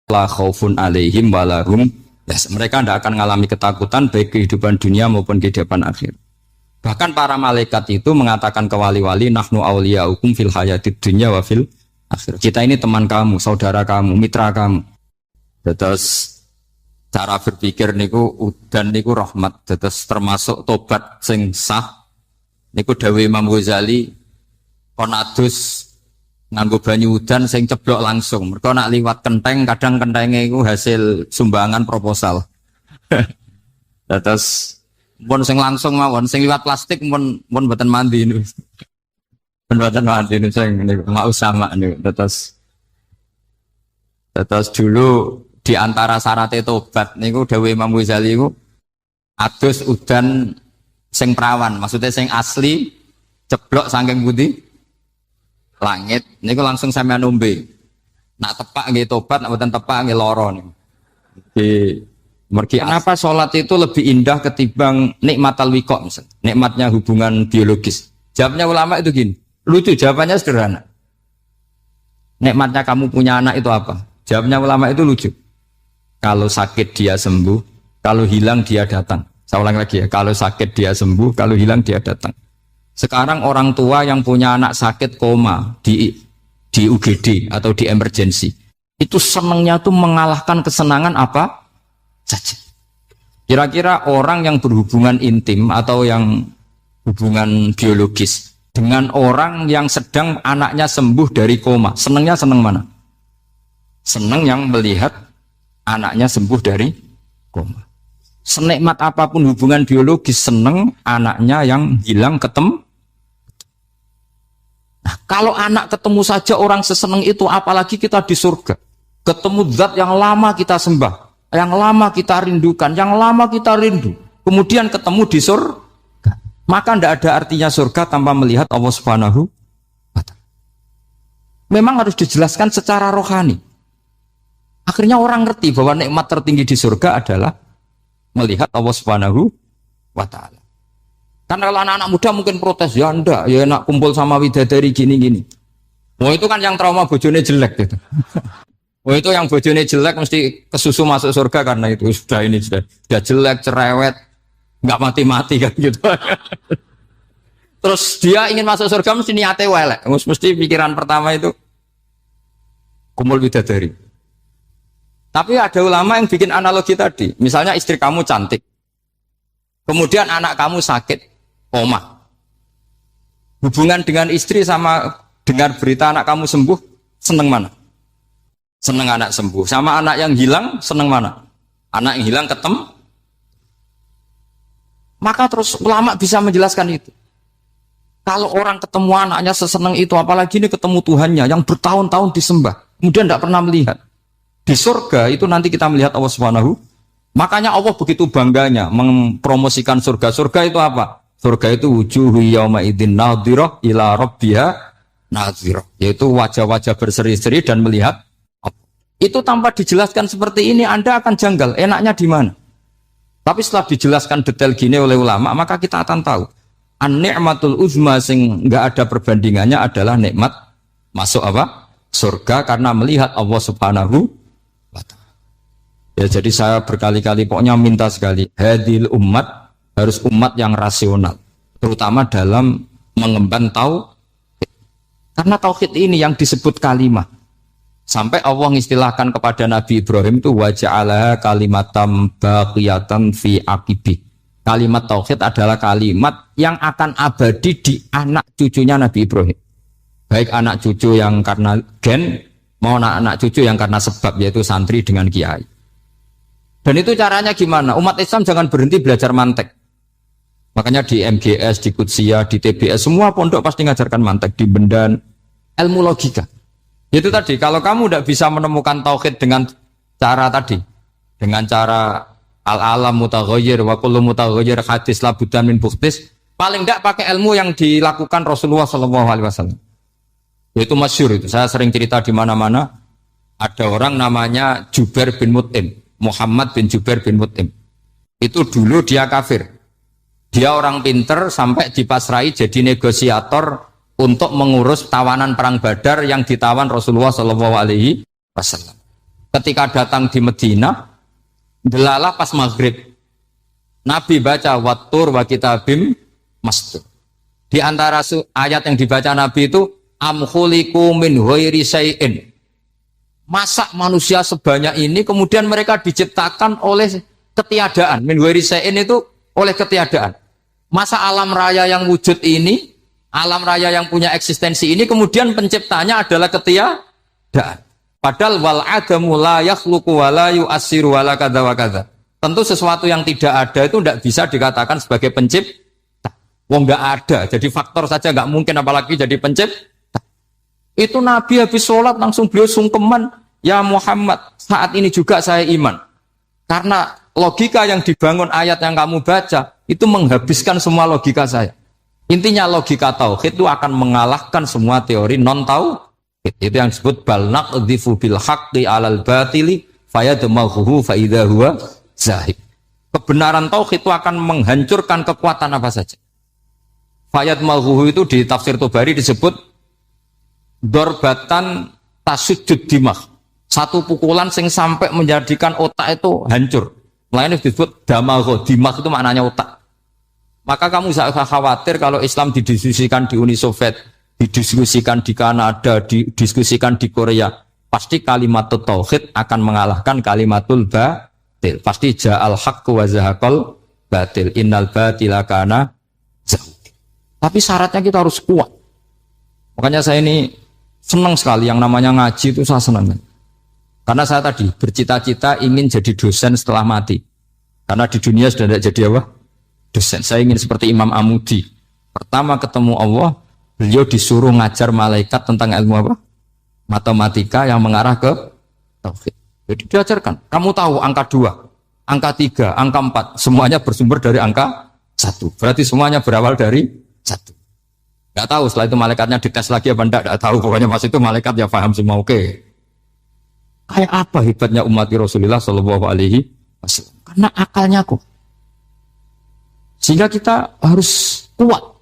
la khaufun alaihim walahum mereka tidak akan mengalami ketakutan baik kehidupan dunia maupun kehidupan akhir. Bahkan para malaikat itu mengatakan ke wali-wali nahnu awliyaukum fil hayatid dunya wa fil akhir. Kita ini teman kamu, saudara kamu, mitra kamu. Terus cara berpikir niku udan niku rahmat, terus termasuk tobat sing sah. Niku dawuh Imam Ghazali kon adus nganggo banyu udan sing ceblok langsung. Mergo nak liwat kenteng kadang kentenge iku hasil sumbangan proposal. Terus pun sing langsung mawon, sing liwat plastik pun mboten mandi niku. Pun mboten mandi niku sing niku mau sama niku. Terus dulu di antara syarat tobat niku dawuh Imam Ghazali niku adus udan sing prawan, maksudnya sing asli ceblok saking putih langit niku langsung sampean ombe. Nak tepak nggih tobat, nak mboten tepak nggih lara niku. Kenapa sholat itu lebih indah ketimbang nikmatal wiqo misalnya, nikmatnya hubungan biologis? Jawabnya ulama itu gini, lucu jawabannya sederhana. Nikmatnya kamu punya anak itu apa? Jawabnya ulama itu lucu. Kalau sakit dia sembuh, kalau hilang dia datang. Saya ulang lagi ya, kalau sakit dia sembuh, kalau hilang dia datang. Sekarang orang tua yang punya anak sakit koma di UGD atau di emergency, itu senangnya tuh mengalahkan kesenangan apa saja. Kira-kira orang yang berhubungan intim atau yang hubungan biologis dengan orang yang sedang anaknya sembuh dari koma, senangnya senang mana? Senang yang melihat anaknya sembuh dari koma. Senikmat apapun hubungan biologis, senang anaknya yang hilang ketemu. Nah, kalau anak ketemu saja orang seseneng itu, apalagi kita di surga. Ketemu zat yang lama kita sembah, yang lama kita rindukan, yang lama kita rindu. Kemudian ketemu di surga. Maka tidak ada artinya surga tanpa melihat Allah Subhanahu wa ta'ala. Memang harus dijelaskan secara rohani. Akhirnya orang ngerti bahwa nikmat tertinggi di surga adalah melihat Allah Subhanahu wa ta'ala. Kan kalau anak-anak muda mungkin protes, ya enggak, ya enak kumpul sama widadari gini-gini. Oh itu kan yang trauma bojone jelek gitu. Oh itu yang bojone jelek mesti kesusu masuk surga karena itu sudah jelek, cerewet, nggak mati-mati kan gitu. Terus dia ingin masuk surga mesti niatnya welek, mesti pikiran pertama itu kumpul widadari. Tapi ada ulama yang bikin analogi tadi. Misalnya istri kamu cantik. Kemudian anak kamu sakit, koma. Hubungan dengan istri sama dengar berita anak kamu sembuh, seneng mana? Seneng anak sembuh. Sama anak yang hilang, seneng mana? Anak yang hilang ketemu. Maka terus ulama bisa menjelaskan itu. Kalau orang ketemu anaknya seseneng itu, apalagi ini ketemu Tuhannya yang bertahun-tahun disembah. Kemudian tidak pernah melihat. Di surga itu nanti kita melihat Allah Subhanahu. Makanya Allah begitu bangganya mempromosikan surga. Surga itu apa? Surga itu wujuhu yauma idzin nadhirah ila rabbiha nadhirah. Yaitu wajah-wajah berseri-seri dan melihat. Itu tanpa dijelaskan seperti ini Anda akan janggal. Enaknya di mana? Tapi setelah dijelaskan detail gini oleh ulama, maka kita akan tahu. An-ni'matul uzma sing enggak ada perbandingannya adalah nikmat masuk apa? Surga karena melihat Allah Subhanahu. Ya jadi saya berkali-kali pokoknya minta sekali hadil umat harus umat yang rasional terutama dalam mengemban tauhid karena tauhid ini yang disebut kalimah sampai Allah mengistilahkan kepada Nabi Ibrahim itu waja'ala kalimatam baqiyatan fi aqibi. Kalimat tauhid adalah kalimat yang akan abadi di anak cucunya Nabi Ibrahim, baik anak cucu yang karena gen mau anak cucu yang karena sebab yaitu santri dengan kiai. Dan itu caranya gimana? Umat Islam jangan berhenti belajar mantek. Makanya di MGS, di Qudsiah, di TBS, semua pondok pasti ngajarkan mantek, di Bendan, ilmu logika. Itu tadi, kalau kamu tidak bisa menemukan tauhid dengan cara tadi, dengan cara al-alam mutaghayyir, wa kullu mutaghayyir hadis labudan min buktis, paling tidak pakai ilmu yang dilakukan Rasulullah SAW. Itu masyhur itu. Saya sering cerita di mana-mana. Ada orang namanya Jubair bin Mut'im. Muhammad bin Jubair bin Mut'im. Itu dulu dia kafir. Dia orang pinter sampai dipasrai jadi negosiator untuk mengurus tawanan perang Badar yang ditawan Rasulullah SAW. ketika datang di Medina, delalah pas maghrib. Nabi baca wattur wa kitabim mastur. Di antara ayat yang dibaca Nabi itu am khuliqu min ghairi syai'in. Masa manusia sebanyak ini kemudian mereka diciptakan oleh ketiadaan. Min ghairi syai'in itu oleh ketiadaan. Masa alam raya yang wujud ini, alam raya yang punya eksistensi ini kemudian penciptanya adalah ketiadaan. Padahal wal adamu la yakhluqu wa la yu'assiru wa la kadza wa kadza. Tentu sesuatu yang tidak ada itu tidak bisa dikatakan sebagai pencipta. Wong nggak ada, jadi faktor saja nggak mungkin apalagi jadi pencipta. Itu Nabi habis sholat langsung beliau sungkeman, ya Muhammad, saat ini juga saya iman. Karena logika yang dibangun ayat yang kamu baca itu menghabiskan semua logika saya. Intinya logika tauhid itu akan mengalahkan semua teori non tauhid. Itu yang disebut bal naqdhifu bil haqqi 'alal batili fayadmaghuhu fa idza huwa zahid. Kebenaran tauhid itu akan menghancurkan kekuatan apa saja. Fayadmaghuhu itu di tafsir Tobari disebut dorbatan tasujud dimah. Satu pukulan sing sampai menjadikan otak itu hancur. Lainnya disebut damagho, dimah itu maknanya otak. Maka kamu jangan khawatir kalau Islam didiskusikan di Uni Soviet, didiskusikan di Kanada, didiskusikan di Korea, pasti kalimat tauhid akan mengalahkan kalimatul batil. Pasti ja'al haqqu wa zahaqal batil. Innal batila kana zahuq. Tapi syaratnya kita harus kuat. Makanya saya ini senang sekali yang namanya ngaji itu saya senang. Karena saya tadi bercita-cita ingin jadi dosen setelah mati. Karena di dunia sudah tidak jadi apa? Dosen. Saya ingin seperti Imam Amudi. Pertama ketemu Allah, beliau disuruh ngajar malaikat tentang ilmu apa? Matematika yang mengarah ke tauhid. Jadi diajarkan. Kamu tahu angka 2, angka 3, angka 4. Semuanya bersumber dari angka 1. Berarti semuanya berawal dari 1. Gak tahu setelah itu malaikatnya dites lagi apa enggak. Gak tahu. Pokoknya pas itu malaikat ya paham semua. Oke. Kayak apa hebatnya umat Rasulullah Shallallahu Alaihi Wasallam? Karena akalnya kok. Sehingga kita harus kuat.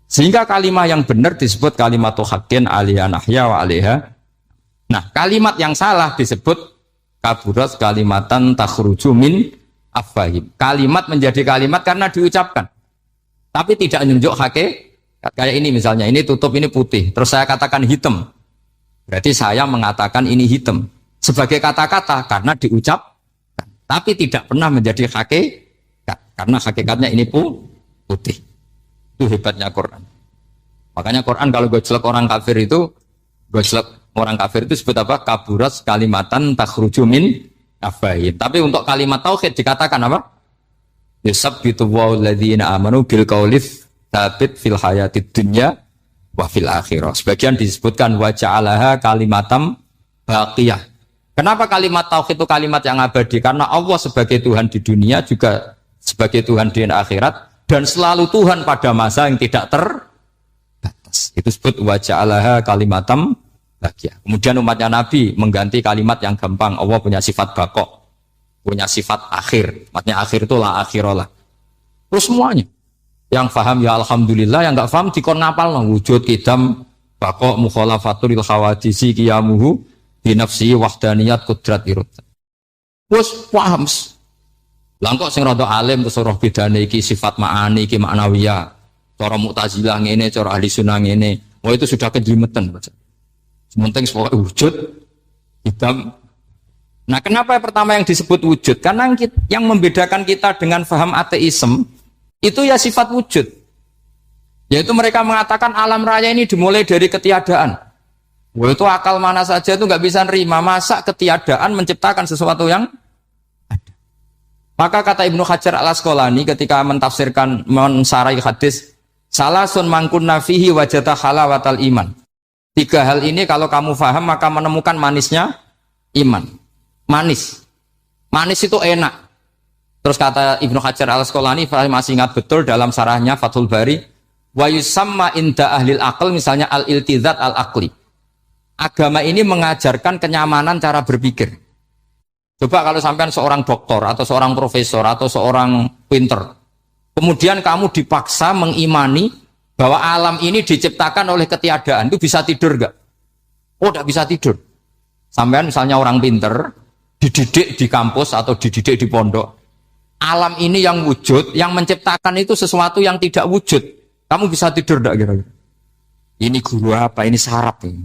Sehingga kalimat yang benar disebut kalimatul haqqin alaiha nahya wa alaiha. Nah, kalimat yang salah disebut kaburat kalimatan takhruju min afwahim. Kalimat menjadi kalimat karena diucapkan. Tapi tidak menunjuk hakikat. Kayak ini misalnya, ini tutup, ini putih. Terus saya katakan hitam. Berarti saya mengatakan ini hitam sebagai kata-kata karena diucapkan, tapi tidak pernah menjadi hakikat karena hakikatnya ini putih. Itu hebatnya Quran. Makanya Quran kalau gojlek orang kafir itu, gojlek orang kafir itu sebut apa? Kaburas kalimatan takhruju min afwahihim. Tapi untuk kalimat tauhid dikatakan apa? Yusabbitu walladzina amanu bil qaulif tsabit fil hayatid dunya wa fil akhirah. Sebagian disebutkan wa ja'alaha kalimatam baqiyah. Kenapa kalimat tauhid itu kalimat yang abadi? Karena Allah sebagai Tuhan di dunia juga sebagai Tuhan di akhirat dan selalu Tuhan pada masa yang tidak terbatas. Itu disebut wa ja'alaha kalimatam baqiyah. Kemudian umatnya Nabi mengganti kalimat yang gampang. Allah punya sifat baqa, punya sifat akhir. Maksudnya akhir itu la akhirah. Terus semuanya. Yang paham ya alhamdulillah, yang enggak paham dikon ngapal wujud idam baqa mukhalafatul khawadisi qiyamuhu bi nafsi wahdaniyat qudrat irad. Wes paham. Lah kok sing rada alim terus roh bedane iki sifat ma'ani iki maknawiyah. Cara Mu'tazilah ngene, cara ahli sunnah ngene. Wah itu sudah kejlimetan. Sementing wujud idam. Nah, kenapa pertama yang disebut wujud? Karena yang membedakan kita dengan paham ateisme itu ya sifat wujud. Yaitu mereka mengatakan alam raya ini dimulai dari ketiadaan. Wah itu akal mana saja itu nggak bisa nerima. Masa ketiadaan menciptakan sesuatu yang ada. Maka kata Ibnu Hajar al-Asqalani ketika mentafsirkan mensarai hadis salasun mangkunna fihi wajata halawatal iman. 3 hal ini kalau kamu faham maka menemukan manisnya iman. Manis itu enak. Terus kata Ibnu Hajar al-Asqalani, saya masih ingat betul dalam sarahnya Fathul Bari, wa yusamma inda ahlil aql, misalnya al-iltizat al-aqli. Agama ini mengajarkan kenyamanan cara berpikir. Coba kalau sampean seorang doktor atau seorang profesor atau seorang pinter, kemudian kamu dipaksa mengimani bahwa alam ini diciptakan oleh ketiadaan, itu bisa tidur enggak? Oh, enggak bisa tidur. Sampean misalnya orang pinter, dididik di kampus atau dididik di pondok. Alam ini yang wujud, yang menciptakan itu sesuatu yang tidak wujud. Kamu bisa tidur enggak kira-kira? Ini guru apa? Ini sarap ini.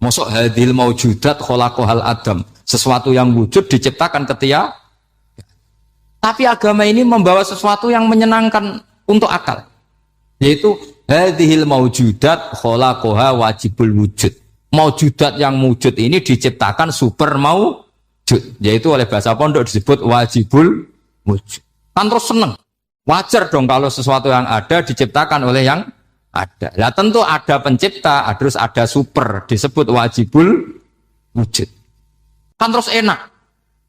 Mosok hadil maujudat khalaqahal adam. Sesuatu yang wujud diciptakan ketika. Tapi agama ini membawa sesuatu yang menyenangkan untuk akal. Yaitu hadhil maujudat khalaqaha wajibul wujud. Maujudat yang wujud ini diciptakan super maujud, yaitu oleh bahasa pondok disebut wajibul wujud. Kan terus seneng. Wajar dong kalau sesuatu yang ada diciptakan oleh yang ada. Lah tentu ada pencipta, terus ada super, disebut wajibul wujud. Kan terus enak.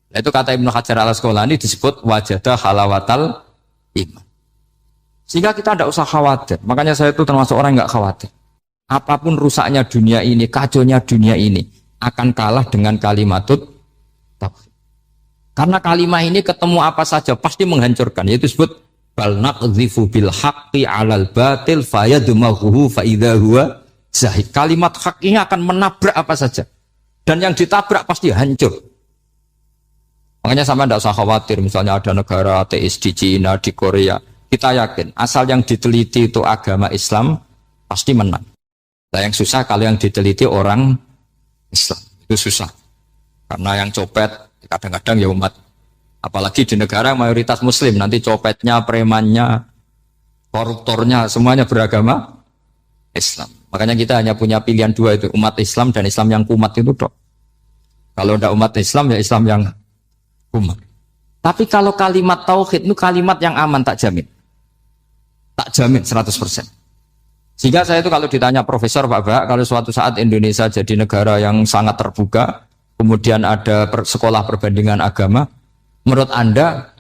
Nah, itu kata Ibnu Hajar al-Asqalani disebut wajadah halawatal iman. Sehingga kita tidak usah khawatir. Makanya saya itu termasuk orang yang nggak khawatir. Apapun rusaknya dunia ini, kacaunya dunia ini, akan kalah dengan kalimatut tauhid. Karena kalimat ini ketemu apa saja pasti menghancurkan. Yaitu disebut bal naqdhifu bil haqqi 'alal batil fayadmaghuhu fa idza huwa zahid. Kalimat hak ini akan menabrak apa saja. Dan yang ditabrak pasti hancur. Makanya sama tidak usah khawatir. Misalnya ada negara ateis di Cina, di Korea. Kita yakin asal yang diteliti itu agama Islam pasti menang. Nah, yang susah kalau yang diteliti orang Islam, itu susah. Karena yang copet kadang-kadang ya umat. Apalagi di negara mayoritas muslim, nanti copetnya, premannya, koruptornya, semuanya beragama Islam. Makanya kita hanya punya pilihan dua itu, umat Islam dan Islam yang kumat itu dok. Kalau tidak umat Islam ya Islam yang kumat. Tapi kalau kalimat tauhid itu kalimat yang aman, tak jamin. Tak jamin 100%. Sehingga saya itu kalau ditanya profesor Pak Bak, kalau suatu saat Indonesia jadi negara yang sangat terbuka, kemudian ada sekolah perbandingan agama, menurut Anda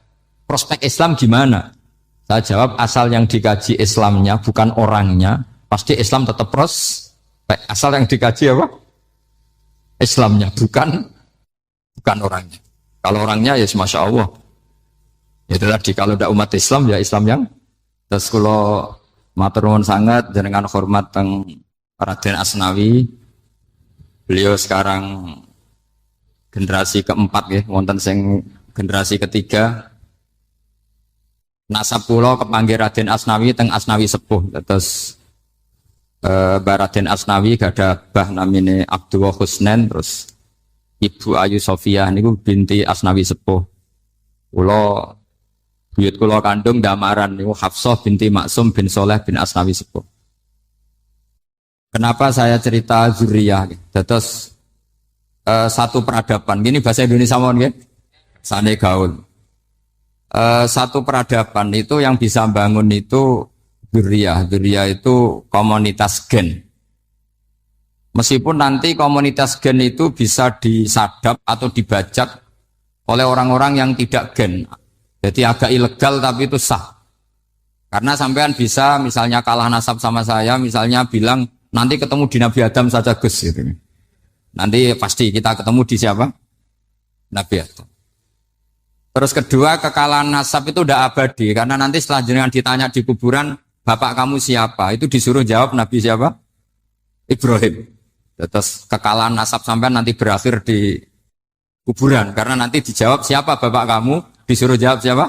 prospek Islam gimana? Saya jawab asal yang dikaji Islamnya bukan orangnya, pasti Islam tetap prospek. Asal yang dikaji apa? Islamnya bukan orangnya. Kalau orangnya ya Masya Allah. Itu tadi kalau tidak umat Islam ya Islam yang terus kalau matur nuwun sangat jenengan hormat teng Raden Asnawi. Beliau sekarang generasi keempat ya, wonten sing generasi ketiga. Nasab kula kepanggih Raden Asnawi teng Asnawi sepuh. Terus Raden Asnawi gadah bah namine Abdullah Husnen, terus Ibu Ayu Sofia niku binti Asnawi sepuh. Kula buyut kula kandung damaran niku Hafsah binti Maksum bin Soleh bin Asnawi sepuh. Kenapa saya cerita zuriyah? Terus satu peradaban. Gini bahasa Indonesia mohon nggih. Sane gaul. Satu peradaban itu yang bisa bangun itu zuriyah. Zuriyah itu komunitas gen. Meskipun nanti komunitas gen itu bisa disadap atau dibajak oleh orang-orang yang tidak gen. Jadi agak ilegal tapi itu sah. Karena sampean bisa misalnya kalah nasab sama saya, misalnya bilang nanti ketemu di Nabi Adam saja Gus gitu. Nanti pasti kita ketemu di siapa? Nabi Adam. Terus kedua, kekalahan nasab itu udah abadi karena nanti setelah jenengan ditanya di kuburan, bapak kamu siapa? Itu disuruh jawab Nabi siapa? Ibrahim. Terus kekalahan nasab sampean nanti berakhir di kuburan karena nanti dijawab siapa bapak kamu? Disuruh jawab siapa?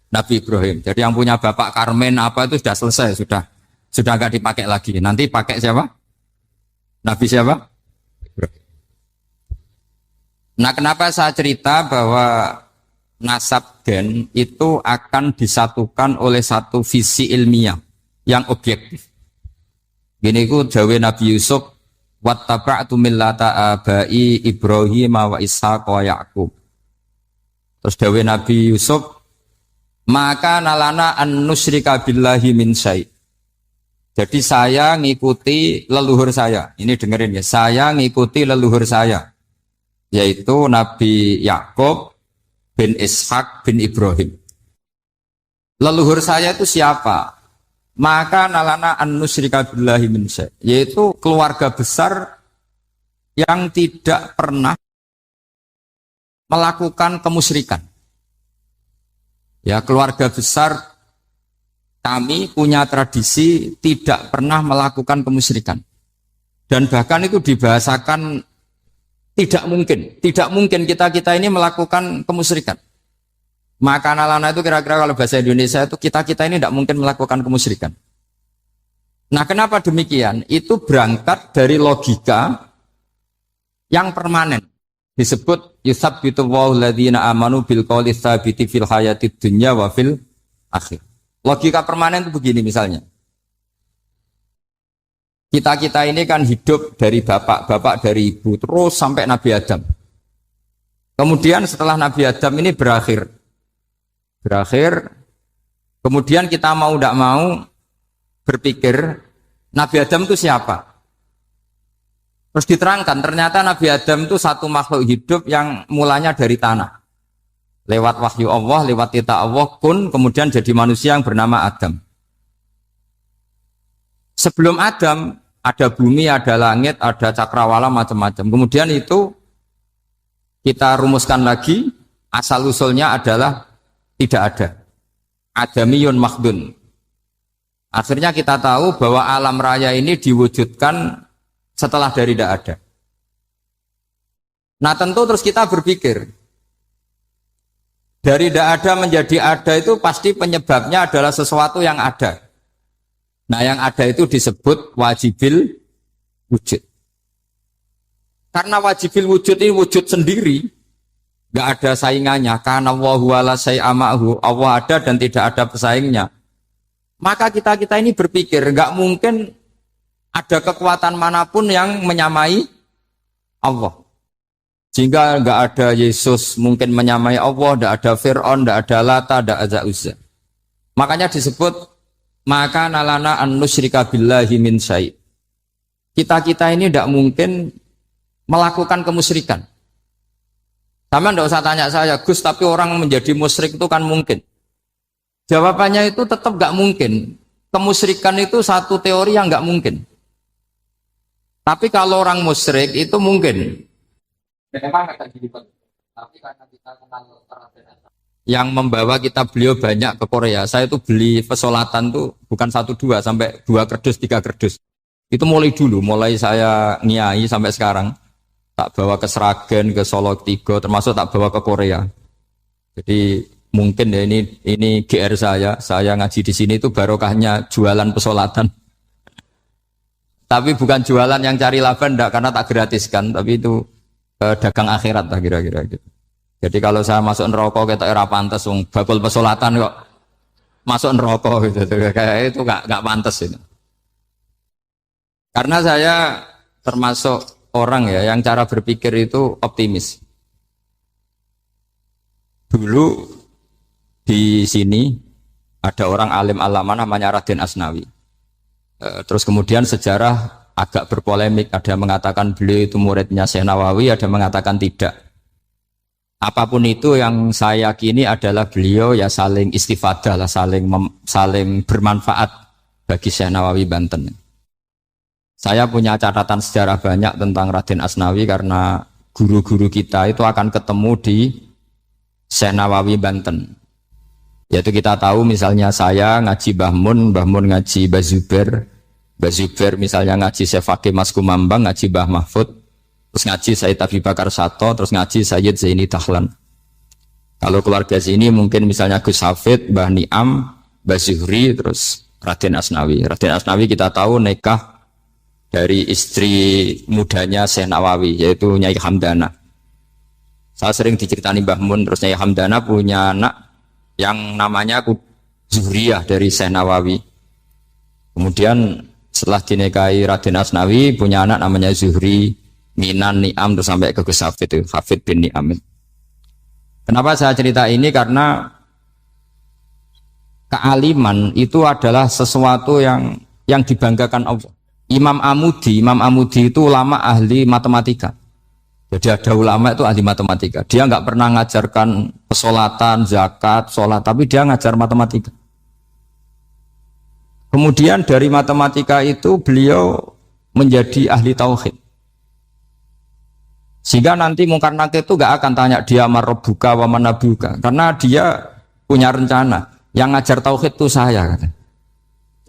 Nabi Ibrahim. Jadi yang punya bapak Karmen apa itu sudah selesai, sudah nggak dipakai lagi. Nanti pakai siapa? Nabi siapa? Ibrahim. Nah, kenapa saya cerita bahwa nasab gen itu akan disatukan oleh satu visi ilmiah yang objektif. Gini ku dawe Nabi Yusuf, wattaba'tu millata abai Ibrahim wa Ishaq wa Yaqub. Terus dawe Nabi Yusuf, maka nalana an nusyrika billahi min syai'. Jadi saya ngikuti leluhur saya. Ini dengerin ya, saya ngikuti leluhur saya, yaitu Nabi Yakub bin Ishak bin Ibrahim. Leluhur saya itu siapa? Maka nalana an nusyrika billahi min syai', yaitu keluarga besar yang tidak pernah melakukan kemusyrikan. Ya, keluarga besar kami punya tradisi tidak pernah melakukan kemusyrikan. Dan bahkan itu dibahasakan Tidak mungkin kita ini melakukan kemusyrikan. Maka nalana itu kira-kira kalau bahasa Indonesia itu kita ini tidak mungkin melakukan kemusyrikan. Nah, kenapa demikian? Itu berangkat dari logika yang permanen. Disebut yusabbitu Allahu alladziina aamanu bil qouli tsabiti fil hayatid dunya wa fil akhir. Logika permanen itu begini misalnya. Kita ini kan hidup dari bapak dari ibu terus sampai Nabi Adam. Kemudian setelah Nabi Adam ini berakhir, kemudian kita mau tidak mau berpikir Nabi Adam itu siapa? Terus diterangkan ternyata Nabi Adam itu satu makhluk hidup yang mulanya dari tanah. Lewat wahyu Allah, lewat titah Allah kemudian jadi manusia yang bernama Adam. Sebelum Adam ada bumi, ada langit, ada cakrawala macam-macam. Kemudian itu kita rumuskan lagi, asal usulnya adalah tidak ada. Adamiyun makhdun. Akhirnya kita tahu bahwa alam raya ini diwujudkan setelah dari tidak ada. Nah tentu terus kita berpikir, dari tidak ada menjadi ada itu pasti penyebabnya adalah sesuatu yang ada. Nah yang ada itu disebut wajibil wujud. Karena wajibil wujud ini wujud sendiri, nggak ada saingannya. Karena Allahu ala syai'amahu, Allah ada dan tidak ada pesaingnya. Maka kita ini berpikir nggak mungkin ada kekuatan manapun yang menyamai Allah. Sehingga nggak ada Yesus mungkin menyamai Allah, nggak ada Fir'aun, nggak ada Lata, nggak ada Uzza. Makanya disebut maka nalana an nusyrika billahi min syai'. Kita ini tidak mungkin melakukan kemusyrikan. Sama tidak usah tanya saya, Gus, tapi orang menjadi musyrik itu kan mungkin. Jawabannya itu tetap nggak mungkin. Kemusyrikan itu satu teori yang nggak mungkin. Tapi kalau orang musyrik itu mungkin. Tapi karena kita kenal yang membawa kita beliau banyak ke Korea. Saya itu beli pesolatan tuh bukan 1, 2 sampai 2 kerdus, 3 kerdus. Itu mulai saya niai sampai sekarang. Tak bawa ke Sragen, ke Solo 3, termasuk tak bawa ke Korea. Jadi mungkin ya ini GR saya ngaji di sini itu barokahnya jualan pesolatan. Tapi bukan jualan yang cari laba enggak, karena tak gratiskan, tapi itu dagang akhirat lah kira-kira gitu. Jadi kalau saya masuk neraka kita era pantas, bakul pesolatan kok masuk neraka gitu, kayak itu nggak pantas itu. Karena saya termasuk orang ya yang cara berpikir itu optimis. Dulu di sini ada orang alim alama namanya Raden Asnawi. Terus kemudian sejarah agak berpolemik, ada yang mengatakan beliau itu muridnya Syekh Nawawi, ada yang mengatakan tidak. Apapun itu yang saya yakini adalah beliau ya saling istifadah lah, saling bermanfaat bagi Syekh Nawawi Banten. Saya punya catatan sejarah banyak tentang Raden Asnawi karena guru-guru kita itu akan ketemu di Syekh Nawawi Banten. Yaitu kita tahu misalnya saya ngaji Mbah Mun ngaji Mbah Zubair misalnya ngaji Syekh Fakih Mas Kumambang, ngaji Mbah Mahfud, terus ngaji Sayyid Abi Bakar Sato, terus ngaji Sayyid Zaini Dahlan. Kalau keluarga sini mungkin misalnya Gus Hafid, Mbah Niam, Mbah Zuhri, terus Raden Asnawi. Raden Asnawi kita tahu nikah dari istri mudanya Syekh Nawawi, yaitu Nyai Hamdana. Saya sering diceritani Mbah Mun, terus Nyai Hamdana punya anak yang namanya Zuhriyah dari Syekh Nawawi. Kemudian setelah dinikahi Raden Asnawi, punya anak namanya Zuhri, Minan, Ni'am, terus sampai ke Gus Hafid itu, Hafid bin Ni'am. Kenapa saya cerita ini? Karena kealiman itu adalah sesuatu yang dibanggakan Allah. Imam Amudi itu ulama ahli matematika. Jadi ada ulama itu ahli matematika. Dia nggak pernah ngajarkan pesolatan, zakat, sholat, tapi dia ngajar matematika. Kemudian dari matematika itu beliau menjadi ahli tauhid. Sehingga nanti Mungkar Nakir itu gak akan tanya dia marabbuka wa manabuka, karena dia punya rencana. Yang ngajar tauhid itu saya, kata.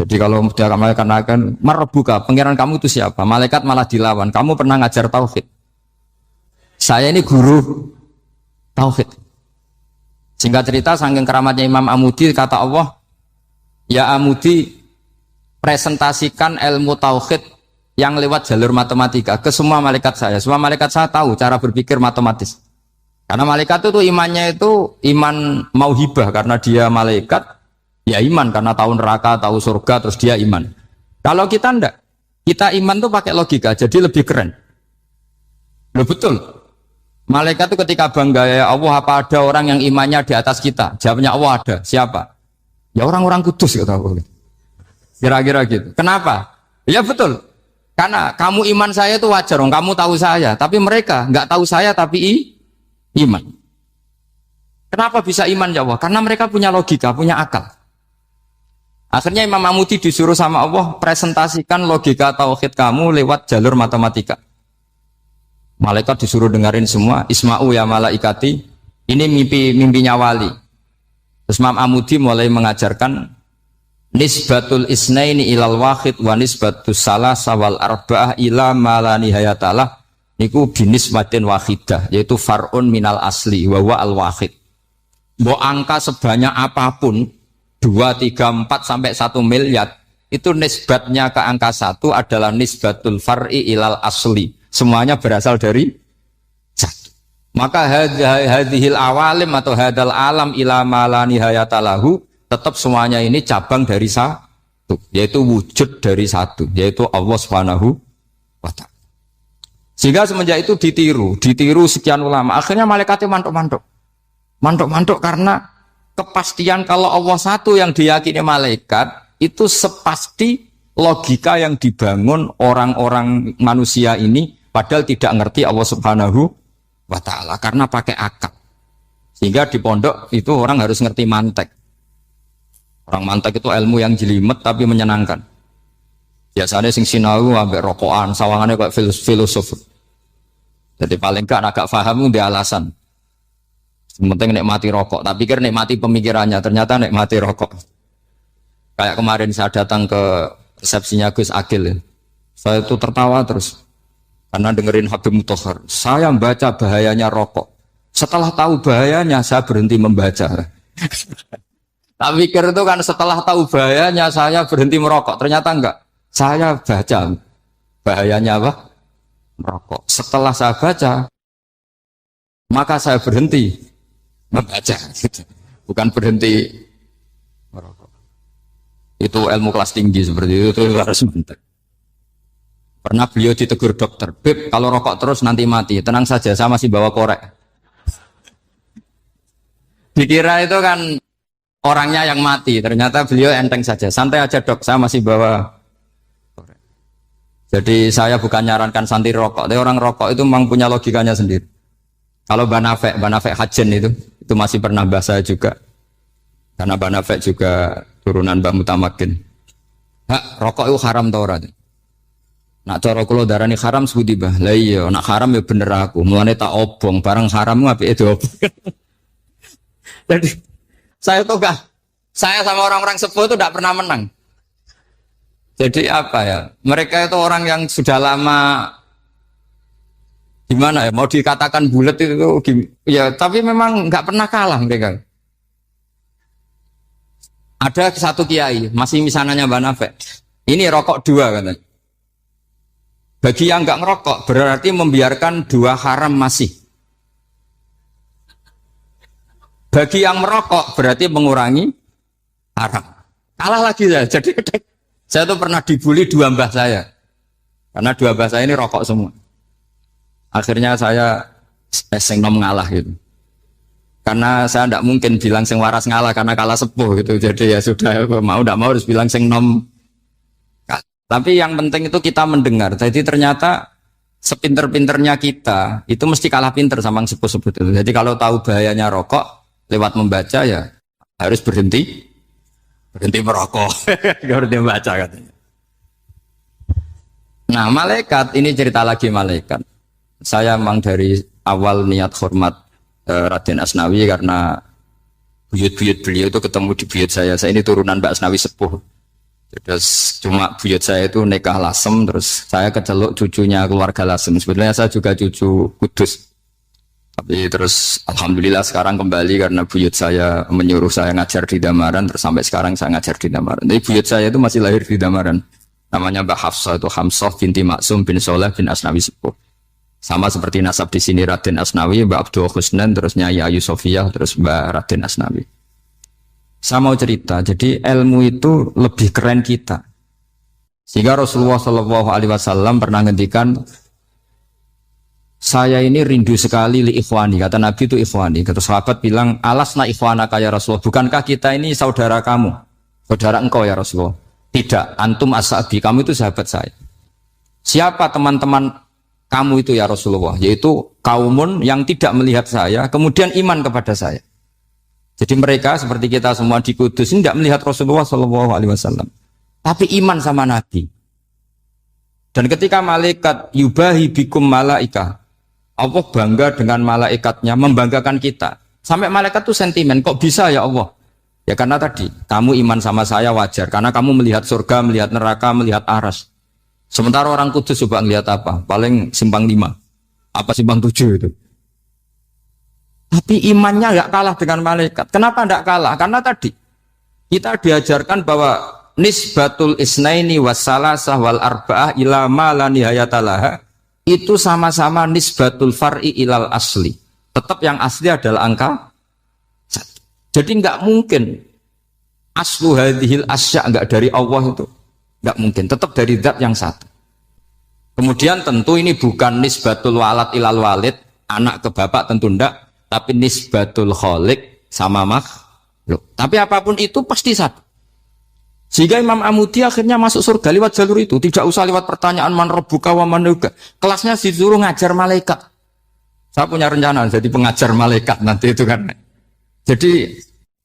Jadi kalau dia akan marabbuka, pangeran kamu itu siapa? Malaikat malah dilawan. Kamu pernah ngajar tauhid? Saya ini guru tauhid. Singkat cerita, saking keramatnya Imam Amudi, kata Allah, ya Amudi, presentasikan ilmu tauhid yang lewat jalur matematika ke semua malaikat saya. Semua malaikat saya tahu cara berpikir matematis. Karena malaikat itu imannya itu iman mauhibah, karena dia malaikat, ya iman karena tahu neraka, tahu surga, terus dia iman. Kalau kita enggak, kita iman tuh pakai logika, jadi lebih keren. Loh betul. Malaikat itu ketika bangga, ya Allah, apa ada orang yang imannya di atas kita? Jawabnya Allah ada. Siapa? Ya orang-orang kudus, kata Allah. Kira-kira gitu. Kenapa? Ya betul. Karena kamu iman saya itu wajar, kamu tahu saya. Tapi mereka nggak tahu saya, tapi iman. Kenapa bisa iman ya Allah? Karena mereka punya logika, punya akal. Akhirnya Imam Amudi disuruh sama Allah presentasikan logika tauhid kamu lewat jalur matematika. Malaikat disuruh dengerin semua, Isma'u ya malaikati, ini mimpinya wali. Terus Imam Amudi mulai mengajarkan nisbatul isnaini ilal wahid wa nisbatus salasa wal arba'ah ila ma la nihayatalah, niku binisbatin wahidah, yaitu far'un minal asli wa huwa al wahid. Mbok angka sebanyak apapun 2, 3, 4 sampai 1 miliar, itu nisbatnya ke angka 1 adalah nisbatul far'i ilal asli. Semuanya berasal dari satu. Maka hadhil awalim atau hadal alam ila ma la nihayatalahu, tetap semuanya ini cabang dari satu, yaitu wujud dari satu, yaitu Allah Subhanahu wa ta'ala. Sehingga semenjak itu ditiru sekian ulama. Akhirnya malaikatnya mantuk karena kepastian kalau Allah satu yang diyakini malaikat itu sepasti logika yang dibangun orang-orang manusia ini, padahal tidak ngerti Allah Subhanahu wa ta'ala karena pakai akal. Sehingga di pondok itu orang harus ngerti mantek. Orang mantek itu ilmu yang jelimet tapi menyenangkan. Biasanya sing sinau ambek rokokan, sawangannya kayak filosof. Jadi paling kan agak paham dia alasan. Penting nikmati rokok, tapi pikir nikmati pemikirannya, ternyata nikmati rokok. Kayak kemarin saya datang ke resepsinya Gus Agil, saya itu tertawa terus karena dengerin Habib Mutahar. Saya membaca bahayanya rokok. Setelah tahu bahayanya, saya berhenti membaca. Tak pikir itu kan setelah tahu bahayanya saya berhenti merokok. Ternyata enggak. Saya baca bahayanya apa? Merokok. Setelah saya baca, maka saya berhenti membaca. Bukan berhenti merokok. Itu ilmu kelas tinggi seperti itu harus mantap. Pernah beliau ditegur dokter, Beb, kalau rokok terus nanti mati. Tenang saja, saya masih bawa korek. Dikira itu kan orangnya yang mati, ternyata beliau enteng saja. Santai aja dok, saya masih bawa korek. Jadi saya bukan nyarankan santai rokok, tapi orang rokok itu memang punya logikanya sendiri. Kalau Banafek Hajen itu masih pernah bahas saya juga. Karena Banafek juga turunan Mbah Mutamakin. Hak, rokok itu haram tau ora? Nak cara kula darani haram sebudi bah. Lah iya, nak haram ya bener aku. Mulane tak obong, barang haram apike diobong. Jadi saya tuh saya sama orang-orang sepuh itu tidak pernah menang. Jadi apa ya? Mereka itu orang yang sudah lama gimana ya? Mau dikatakan bulat itu ya, tapi memang nggak pernah kalah mereka. Ada satu kiai, masih misananya Mbak Nafek. Ini rokok 2 katanya. Bagi yang nggak ngerokok berarti membiarkan 2 haram masih. Bagi yang merokok berarti mengurangi haram. Kalah lagi ya. Jadi saya tuh pernah dibully 2 mbah saya. Karena 2 mbah saya ini rokok semua. Akhirnya saya sing nom ngalah gitu. Karena saya tidak mungkin bilang sing waras ngalah karena kalah sepuh gitu. Jadi ya sudah, mau tidak mau harus bilang sing nom. Tapi yang penting itu kita mendengar. Jadi ternyata sepinter-pinternya kita itu mesti kalah pinter sama yang sepuh-sepuh itu. Jadi kalau tahu bahayanya rokok lewat membaca ya harus berhenti merokok. Berhenti membaca katanya. Nah malaikat ini cerita lagi malaikat. Saya memang dari awal niat hormat Raden Asnawi karena buyut-buyut beliau itu ketemu di buyut saya. Saya ini turunan Mbak Asnawi sepuh. Terus cuma buyut saya itu nikah Lasem, terus saya keceluk cucunya keluarga Lasem. Sebetulnya saya juga cucu Kudus. Terus alhamdulillah sekarang kembali karena buyut saya menyuruh saya ngajar di Damaran, terus sampai sekarang saya ngajar di Damaran. Jadi buyut saya itu masih lahir di Damaran. Namanya Mbak Hafsah, itu Hamsah binti Maksum bin Soleh bin Asnawi Sepuh. Sama seperti nasab di sini Raden Asnawi, Mbak Abdul Husnan, terus Nyai Ayu Sofiyah, terus Mbak Raden Asnawi. Saya mau cerita, jadi ilmu itu lebih keren kita. Sehingga Rasulullah SAW pernah ngendikan, saya ini rindu sekali li ikhwani, kata Nabi itu ikhwani. Kata sahabat bilang, alasna ikhwanaka ya Rasulullah, bukankah kita ini saudara kamu, saudara engkau ya Rasulullah? Tidak, antum ashabi, kamu itu sahabat saya. Siapa teman-teman kamu itu ya Rasulullah? Yaitu kaumun yang tidak melihat saya, kemudian iman kepada saya. Jadi mereka seperti kita semua di Kudus ini tidak melihat Rasulullah SAW, tapi iman sama Nabi. Dan ketika malaikat yubahi bikum malaika, Allah bangga dengan malaikatnya, membanggakan kita. Sampai malaikat itu sentimen, kok bisa ya Allah? Ya karena tadi, kamu iman sama saya wajar. Karena kamu melihat surga, melihat neraka, melihat aras. Sementara orang Kudus coba ngelihat apa? Paling simpang 5. Apa simpang 7 itu? Tapi imannya nggak kalah dengan malaikat. Kenapa nggak kalah? Karena tadi, kita diajarkan bahwa nisbatul isnaini wassalasah wal arba'ah ila ma la nihayatalaha itu sama-sama nisbatul far'i ilal asli. Tetap yang asli adalah angka 1. Jadi nggak mungkin aslu hadhil asya nggak dari Allah itu. Nggak mungkin, tetap dari zat yang satu. Kemudian tentu ini bukan nisbatul walad ilal walid, anak ke bapak tentu enggak, tapi nisbatul khaliq sama makhluk. Tapi apapun itu pasti satu. Sehingga Imam Amudi akhirnya masuk surga lewat jalur itu. Tidak usah lewat pertanyaan man rabbuka wa man nuka. Kelasnya disuruh ngajar malaikat. Saya punya rencana jadi pengajar malaikat nanti itu kan. Jadi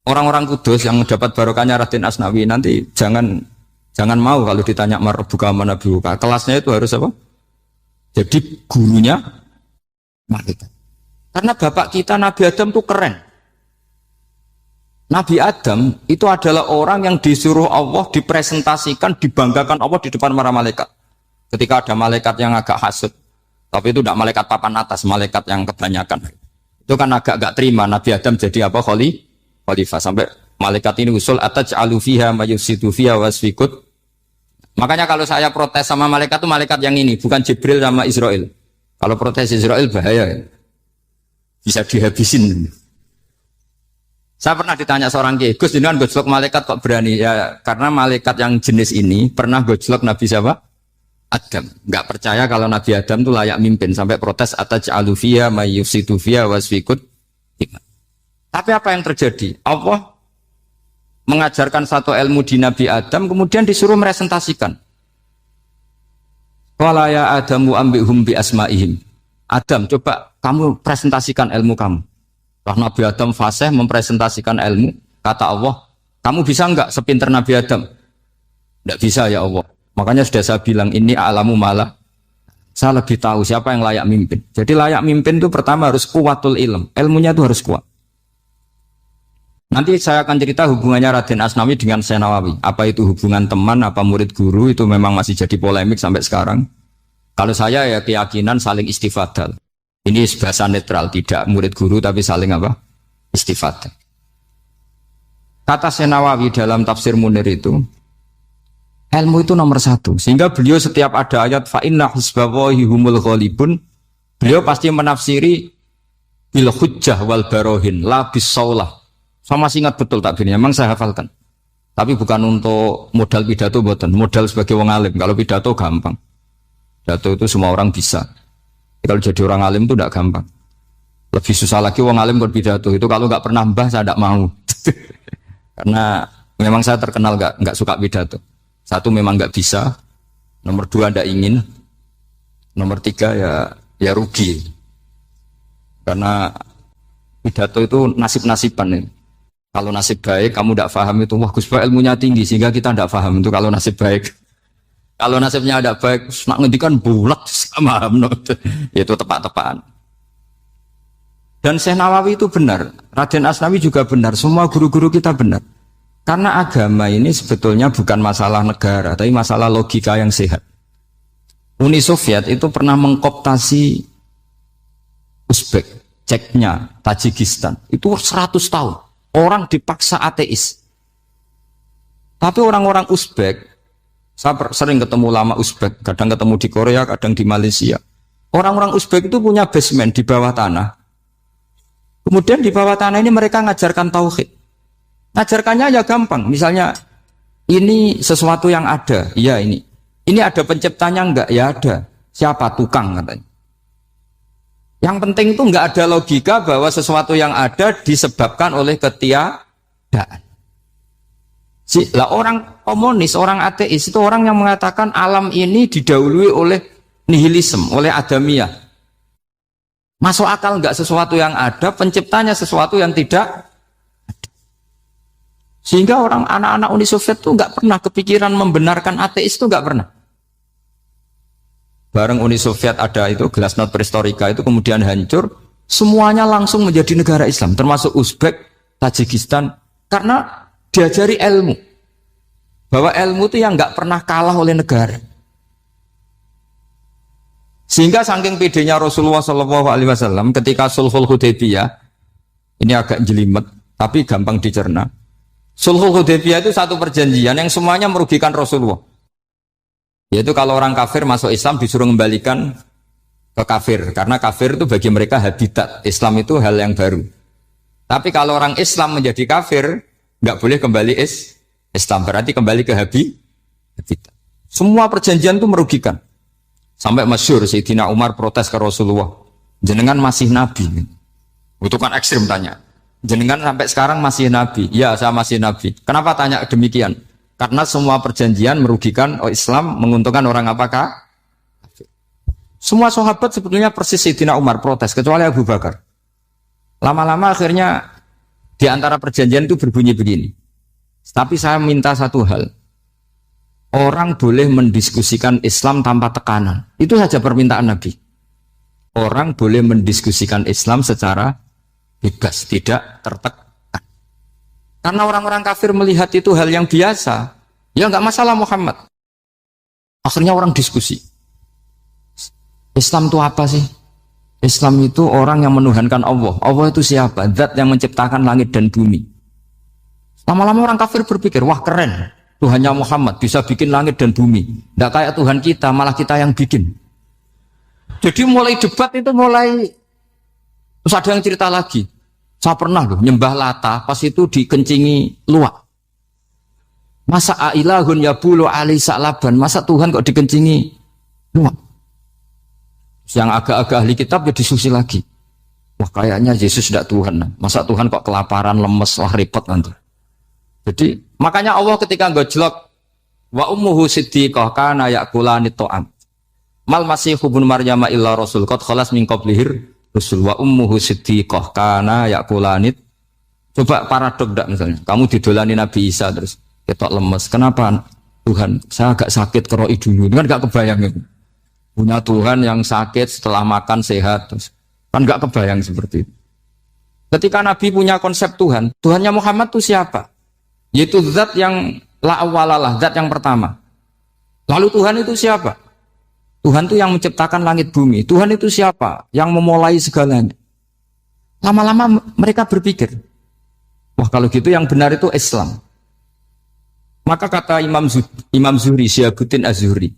orang-orang Kudus yang dapat barokahnya Raden Asnawi nanti jangan mau kalau ditanya man rabbuka wa man nuka. Kelasnya itu harus apa? Jadi gurunya malaikat. Karena bapak kita Nabi Adam itu keren. Nabi Adam itu adalah orang yang disuruh Allah dipresentasikan, dibanggakan Allah di depan para malaikat. Ketika ada malaikat yang agak hasut, tapi itu tidak malaikat papan atas, malaikat yang kebanyakan. Itu kan agak gak terima Nabi Adam jadi apa? Khalifah. Sampai malaikat ini usul ataj'alu fiha mayusidu fiha wasfikut. Makanya kalau saya protes sama malaikat itu malaikat yang ini, bukan Jibril sama Israel. Kalau protes Israel bahaya, bisa dihabisin. Saya pernah ditanya seorang kiai, Gus, jenengan gojlok malaikat kok berani? Ya karena malaikat yang jenis ini pernah gojlok Nabi siapa? Adam. Enggak percaya kalau Nabi Adam itu layak mimpin, sampai protes ataj'alu fiha mayusidu fiha wasfikut. Tapi apa yang terjadi? Allah mengajarkan satu ilmu di Nabi Adam, kemudian disuruh meresentasikan. Qala ya Adamu ambihum bi asma'ihim. Adam, coba kamu presentasikan ilmu kamu. Karena Nabi Adam fasih mempresentasikan ilmu, kata Allah, kamu bisa enggak sepinter Nabi Adam? Enggak bisa ya Allah. Makanya sudah saya bilang, ini a'lamu malah. Saya lebih tahu siapa yang layak mimpin. Jadi layak mimpin itu pertama harus kuwatul ilm. Ilmunya itu harus kuat. Nanti saya akan cerita hubungannya Raden Asnawi dengan Syekh Nawawi. Apa itu hubungan teman, apa murid guru, itu memang masih jadi polemik sampai sekarang. Kalau saya ya keyakinan saling istifadah. Ini bahasa netral, tidak murid guru tapi saling apa? Istifadah. Kata Syekh Nawawi dalam tafsir Munir itu, ilmu itu nomor 1. Sehingga beliau setiap ada ayat fa inna husbawahi humul ghalibun, beliau pasti menafsiri bil hujjah wal barohin la bisaulah. Saya masih ingat betul takbirnya, memang saya hafalkan. Tapi bukan untuk modal pidato, bukan modal sebagai wong alim. Kalau pidato gampang. Pidato itu semua orang bisa. Kalau jadi orang alim itu tidak gampang. Lebih susah lagi wong alim berpidato. Itu kalau nggak pernah mbah saya tidak mau. Karena memang saya terkenal nggak suka pidato. 1 memang nggak bisa. Nomor 2 tidak ingin. Nomor 3 ya rugi. Karena pidato itu nasib-nasiban. Kalau nasib baik kamu tidak paham itu, wah Gus Ba ilmunya tinggi sehingga kita tidak paham itu kalau nasib baik. Kalau nasibnya ada baik, nak ngendikan bulat sama itu tepat-tepatan. Dan Syekh Nawawi itu benar, Raden Asnawi juga benar, semua guru-guru kita benar. Karena agama ini sebetulnya bukan masalah negara, tapi masalah logika yang sehat. Uni Soviet itu pernah mengkooptasi Uzbek. Ceknya, Tajikistan. Itu 100 tahun. Orang dipaksa ateis. Tapi orang-orang Uzbek, saya sering ketemu ulama Uzbek, kadang ketemu di Korea, kadang di Malaysia. Orang-orang Uzbek itu punya basement di bawah tanah. Kemudian di bawah tanah ini mereka ngajarkan tauhid. Ngajarkannya ya gampang. Misalnya, ini sesuatu yang ada. Ya ini. Ini ada penciptanya enggak? Ya ada. Siapa? Tukang katanya. Yang penting itu enggak ada logika bahwa sesuatu yang ada disebabkan oleh ketiadaan. Lah orang komunis, orang ateis itu orang yang mengatakan alam ini didahului oleh nihilisme, oleh adamiyah. Masuk akal enggak sesuatu yang ada, penciptanya sesuatu yang tidak ada. Sehingga orang anak-anak Uni Soviet itu enggak pernah kepikiran membenarkan ateis itu enggak pernah. Bareng Uni Soviet ada itu Glasnost Perestroika itu kemudian hancur, semuanya langsung menjadi negara Islam, termasuk Uzbek, Tajikistan, karena diajari ilmu. Bahwa ilmu itu yang enggak pernah kalah oleh negara. Sehingga saking pedenya Rasulullah SAW ketika Sulhul Hudaybiyah, ini agak jelimet, tapi gampang dicerna. Sulhul Hudaybiyah itu satu perjanjian yang semuanya merugikan Rasulullah. Yaitu kalau orang kafir masuk Islam disuruh kembalikan ke kafir. Karena kafir itu bagi mereka habitat. Islam itu hal yang baru. Tapi kalau orang Islam menjadi kafir, nggak boleh kembali Islam. Berarti kembali ke habitat. Semua perjanjian itu merugikan. Sampai masyhur Sayyidina Umar protes ke Rasulullah. Jenengan masih Nabi. Itu kan ekstrim tanya. Jenengan sampai sekarang masih Nabi. Ya, saya masih Nabi. Kenapa tanya demikian? Karena semua perjanjian merugikan Islam, menguntungkan orang apakah? Semua sahabat sebetulnya persis Sayyidina Umar protes, kecuali Abu Bakar. Lama-lama akhirnya di antara perjanjian itu berbunyi begini. Tapi saya minta satu hal. Orang boleh mendiskusikan Islam tanpa tekanan. Itu saja permintaan Nabi. Orang boleh mendiskusikan Islam secara bebas, tidak tertekan. Karena orang-orang kafir melihat itu hal yang biasa. Ya nggak masalah Muhammad. Akhirnya orang diskusi. Islam itu apa sih? Islam itu orang yang menuhankan Allah. Allah itu siapa? Zat yang menciptakan langit dan bumi. Lama-lama orang kafir berpikir, wah keren. Tuhannya Muhammad bisa bikin langit dan bumi. Nggak kayak Tuhan kita, malah kita yang bikin. Jadi mulai debat itu mulai. Terus ada yang cerita lagi. Saya pernah loh nyembah Lata pas itu dikencingi luwak. Masa ailahun ya bulu ali sa'laban, masa Tuhan kok dikencingi luwak? Yang agak-agak ahli kitab ya diskusi lagi. Wah kayaknya Yesus tidak Tuhan. Masa Tuhan kok kelaparan, lemes, wah repot nanti. Jadi makanya Allah ketika gojlok wa ummuhu siddiqah kana yakulani ta'am. Mal masihu ibnu Maryam illa rasul qad khalas min qablihir Rasul wa ummuhu siddiqah kana yakulanit. Coba paradok enggak misalnya. Kamu didolani Nabi Isa terus ketok lemes. Kenapa? Tuhan, saya agak sakit keroi dulu. Kan enggak kebayang itu. Punya Tuhan yang sakit setelah makan sehat terus. Kan enggak kebayang seperti itu. Ketika Nabi punya konsep Tuhan, Tuhannya Muhammad itu siapa? Yaitu zat yang la awalalah, zat yang pertama. Lalu Tuhan itu siapa? Tuhan itu yang menciptakan langit bumi. Tuhan itu siapa? Yang memulai segalanya. Lama-lama mereka berpikir, wah kalau gitu yang benar itu Islam. Maka kata Imam Zuhri, Syihabuddin Az-Zuhri,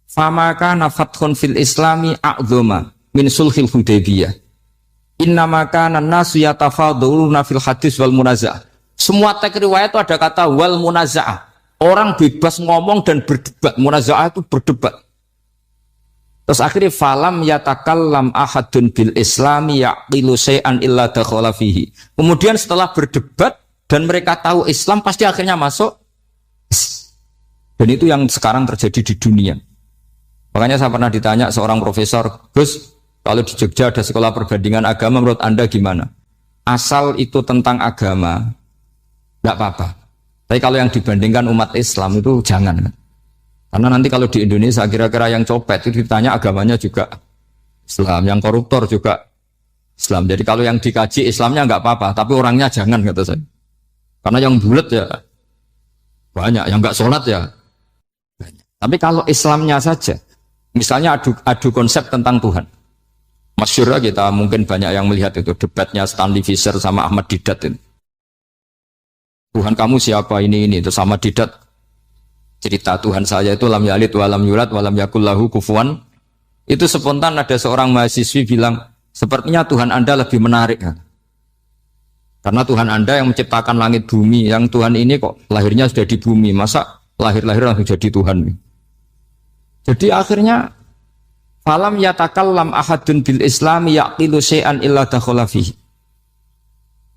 famaka nafathun fil islami a'zoma min sulhil Hudaybiyah. Innamaka nasu yatafaduluna fil hadis wal munaza'ah. Semua teks riwayat itu ada kata wal munaza'ah. Orang bebas ngomong dan berdebat. Munaza'ah itu berdebat. Terus akhirnya falam yatakallam ahadun bil islami yaqilu syai'an illa dakhala fihi. Kemudian setelah berdebat dan mereka tahu Islam pasti akhirnya masuk. Dan itu yang sekarang terjadi di dunia. Makanya saya pernah ditanya seorang profesor, Gus, kalau di Jogja ada sekolah perbandingan agama menurut Anda gimana? Asal itu tentang agama enggak apa-apa. Tapi kalau yang dibandingkan umat Islam itu jangan. Karena nanti kalau di Indonesia kira-kira yang copet itu ditanya agamanya juga Islam, yang koruptor juga Islam. Jadi kalau yang dikaji Islamnya enggak apa-apa, tapi orangnya jangan kata saya. Karena yang bulat ya banyak, yang enggak sholat ya banyak. Tapi kalau Islamnya saja, misalnya adu konsep tentang Tuhan. Masyhur kita mungkin banyak yang melihat itu debatnya Stanley Fischer sama Ahmad Didat itu. Tuhan kamu siapa ini itu sama Didat cerita Tuhan saya itu lam yalid walam yulad walam yakul lahu kufuwan. Itu spontan ada seorang mahasiswi bilang sepertinya Tuhan Anda lebih menarik kan? Karena Tuhan Anda yang menciptakan langit bumi, yang Tuhan ini kok lahirnya sudah di bumi, masa lahir-lahir langsung jadi Tuhan. Jadi akhirnya falam yatakallam ahadun bil islami yaqilu syai'an illa dakhala fihi.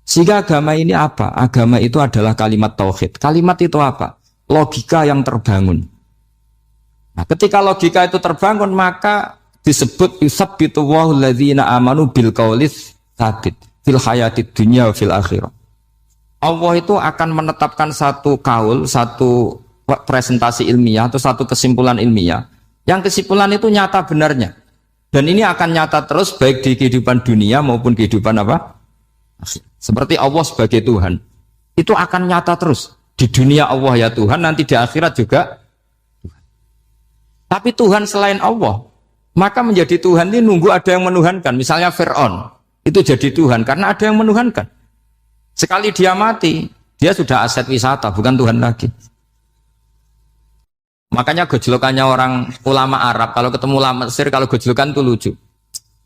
Sehingga agama ini apa? Agama itu adalah kalimat tauhid. Kalimat itu apa? Logika yang terbangun. Nah, ketika logika itu terbangun maka disebut yusabbitu Allahu alladzina amanu bil qaulis tsabit fil hayatid dunya wa fil akhirah. Allah itu akan menetapkan satu kaul, satu presentasi ilmiah atau satu kesimpulan ilmiah. Yang kesimpulan itu nyata benarnya. Dan ini akan nyata terus baik di kehidupan dunia maupun kehidupan apa? Seperti Allah sebagai Tuhan. Itu akan nyata terus. Di dunia Allah ya Tuhan, nanti di akhirat juga Tuhan. Tapi Tuhan selain Allah, maka menjadi Tuhan ini nunggu ada yang menuhankan. Misalnya Fir'aun, itu jadi Tuhan karena ada yang menuhankan. Sekali dia mati, dia sudah aset wisata, bukan Tuhan lagi. Makanya gejolokannya orang ulama Arab, kalau ketemu ulama Mesir, kalau gejolokan itu lucu.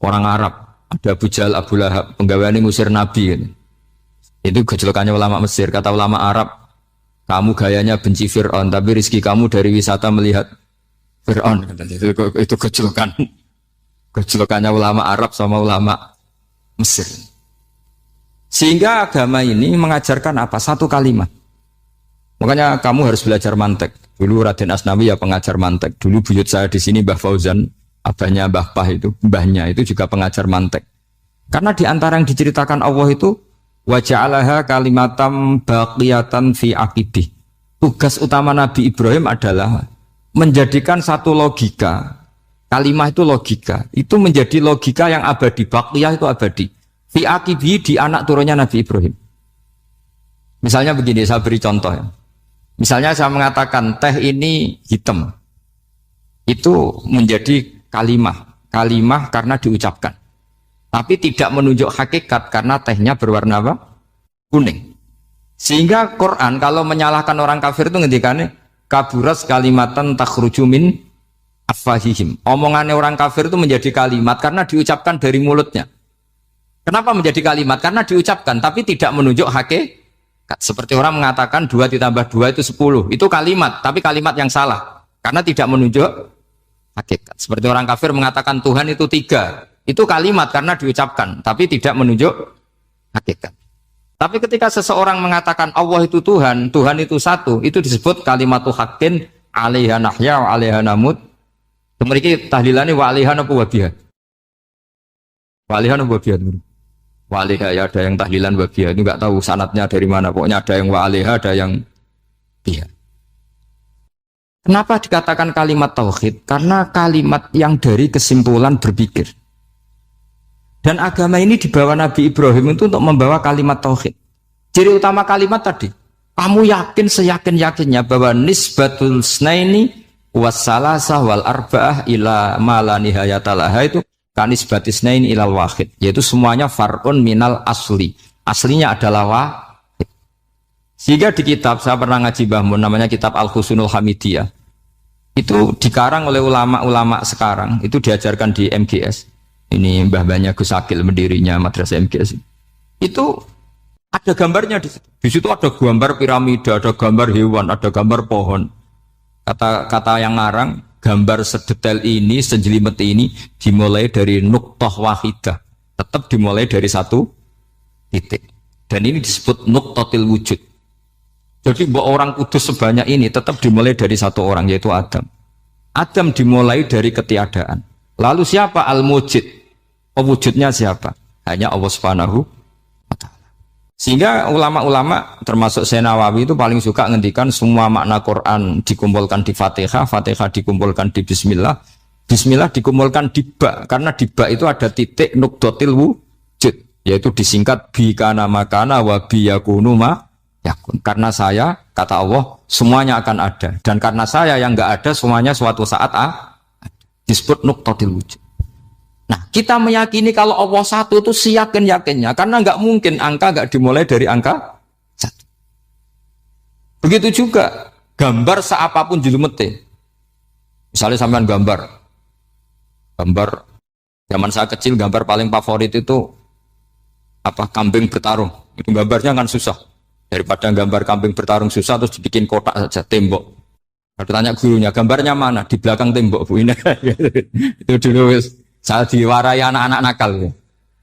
Orang Arab, ada Abu Jahal, Abu Lahab, penggaweane ngusir Nabi. Gitu. Itu gejolokannya ulama Mesir. Kata ulama Arab, kamu gayanya benci Fir'aun, tapi rizki kamu dari wisata melihat Fir'aun. Itu gejolokan. Gejolokannya ulama Arab sama ulama Mesir. Sehingga agama ini mengajarkan apa? Satu kalimat. Makanya kamu harus belajar mantek. Dulu Raden Asnawi ya pengajar mantek. Dulu buyut saya di sini Mbah Fauzan, abahnya Mbah Pah itu, mbahnya itu juga pengajar mantek. Karena di antara yang diceritakan Allah itu wa ja'alaha kalimatam baqiyatan fi aqibih. Tugas utama Nabi Ibrahim adalah menjadikan satu logika. Kalimah itu logika. Itu menjadi logika yang abadi. Baqiyah itu abadi. Fi aqibih di anak turunnya Nabi Ibrahim. Misalnya begini, saya beri contoh ya. Misalnya saya mengatakan teh ini hitam, itu menjadi kalimah karena diucapkan, tapi tidak menunjuk hakikat karena tehnya berwarna apa? Kuning. Sehingga Quran kalau menyalahkan orang kafir itu ngendikannya kaburas kalimatan takhruju min afwahihim. Omongannya orang kafir itu menjadi kalimat karena diucapkan dari mulutnya. Kenapa menjadi kalimat? Karena diucapkan tapi tidak menunjuk hakikat. Seperti orang mengatakan 2 ditambah 2 itu 10. Itu kalimat, tapi kalimat yang salah. Karena tidak menunjuk hakikat. Seperti orang kafir mengatakan Tuhan itu 3. Itu kalimat karena diucapkan, tapi tidak menunjuk hakikat. Tapi ketika seseorang mengatakan Allah itu Tuhan, Tuhan itu satu, itu disebut kalimatu haqqin 'alaiha nahya wa 'alaiha namut. Mriki tahlilane wa 'alaiha napa wa biha. Wa 'alaiha napa biha. Wa'alaiha ya ada yang tahlilan wabiyah, itu nggak tahu sanatnya dari mana, pokoknya ada yang wa'alaiha, ada yang biha. Kenapa dikatakan kalimat tauhid? Karena kalimat yang dari kesimpulan berpikir. Dan agama ini dibawa Nabi Ibrahim itu untuk membawa kalimat tauhid. Ciri utama kalimat tadi, kamu yakin seyakin-yakinnya bahwa nisbatul snaini wassalasah wal arba'ah ila ma la nihayatalaha itu kanisbatis nain ilal wahid, yaitu semuanya far'un minal asli. Aslinya adalah wahid. Sehingga di kitab, saya pernah ngaji Mbah Mun, namanya kitab Al-Husunul Hamidiyah. Itu dikarang oleh ulama-ulama sekarang, itu diajarkan di MGS. Ini mbah-mbahnya Gus Akil, pendirinya madrasah MGS. Itu ada gambarnya di situ. Di situ ada gambar piramida, ada gambar hewan, ada gambar pohon. Kata yang ngarang, gambar sedetail ini, sejelimet ini dimulai dari nuktah wahidah, tetap dimulai dari satu titik. Dan ini disebut nuktatil wujud. Jadi bahwa orang kudus sebanyak ini tetap dimulai dari satu orang, yaitu Adam. Adam dimulai dari ketiadaan. Lalu siapa al-mujid? Pewujudnya siapa? Hanya Allah Subhanahu wa ta'ala. Sehingga ulama-ulama termasuk Syekh Nawawi itu paling suka ngendikan semua makna Quran dikumpulkan di Fatihah, Fatihah dikumpulkan di Bismillah, Bismillah dikumpulkan di Ba, karena di Ba itu ada titik nukdotil wujud, yaitu disingkat bi kana makana wa bi yakunu ma yakun. Karena saya, kata Allah, semuanya akan ada, dan karena saya yang enggak ada semuanya suatu saat disebut nukdotil wujud. Nah, kita meyakini kalau Allah satu itu seyakin-yakinnya, karena nggak mungkin angka nggak dimulai dari angka satu. Begitu juga gambar seapapun jilumete. Misalnya sampean gambar zaman saya kecil, gambar paling favorit itu apa, kambing bertarung. Itu gambarnya kan susah. Daripada gambar kambing bertarung susah terus dibikin kotak saja, tembok. Kalau tanya gurunya, gambarnya mana? Di belakang tembok, Bu. Ini itu dulu saya diwarai anak-anak nakal.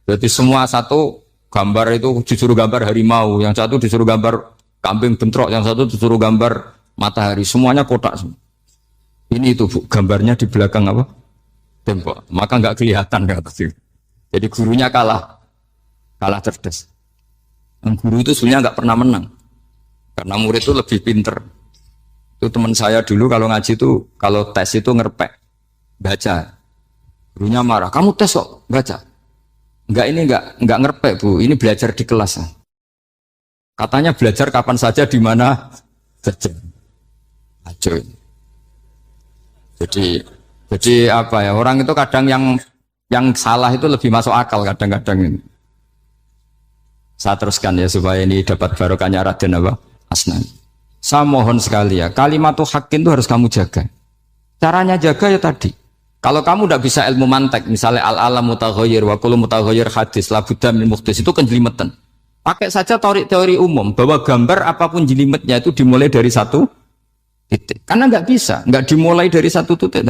Jadi semua satu gambar itu disuruh gambar harimau, yang satu disuruh gambar kambing bentrok, yang satu disuruh gambar matahari, semuanya kotak semua. Ini itu, Bu, gambarnya di belakang apa? Tembok. Maka nggak kelihatan kata sih. Jadi gurunya kalah cerdas. Dan guru itu sebenarnya nggak pernah menang, karena murid itu lebih pinter. Itu teman saya dulu kalau ngaji itu, kalau tes itu ngerpek baca. Gurunya marah, kamu tes kok baca? Enggak ngerpek, Bu. Ini belajar di kelas. Katanya belajar kapan saja, di mana saja. Ajo. Jadi apa ya? Orang itu kadang yang salah itu lebih masuk akal kadang-kadang ini. Saya teruskan ya supaya ini dapat barokahnya Raden apa? Asnan. Saya mohon sekali ya, kalimatul haqqin itu harus kamu jaga. Caranya jaga ya tadi. Kalau kamu tidak bisa ilmu mantek, misalnya al-alam mutaghayyir wa kullu mutaghayyir hadis la budda min muhdits, itu kan jelimetan. Pakai saja teori umum bahwa gambar apapun jelimetnya itu dimulai dari satu titik. Karena nggak dimulai dari satu titik.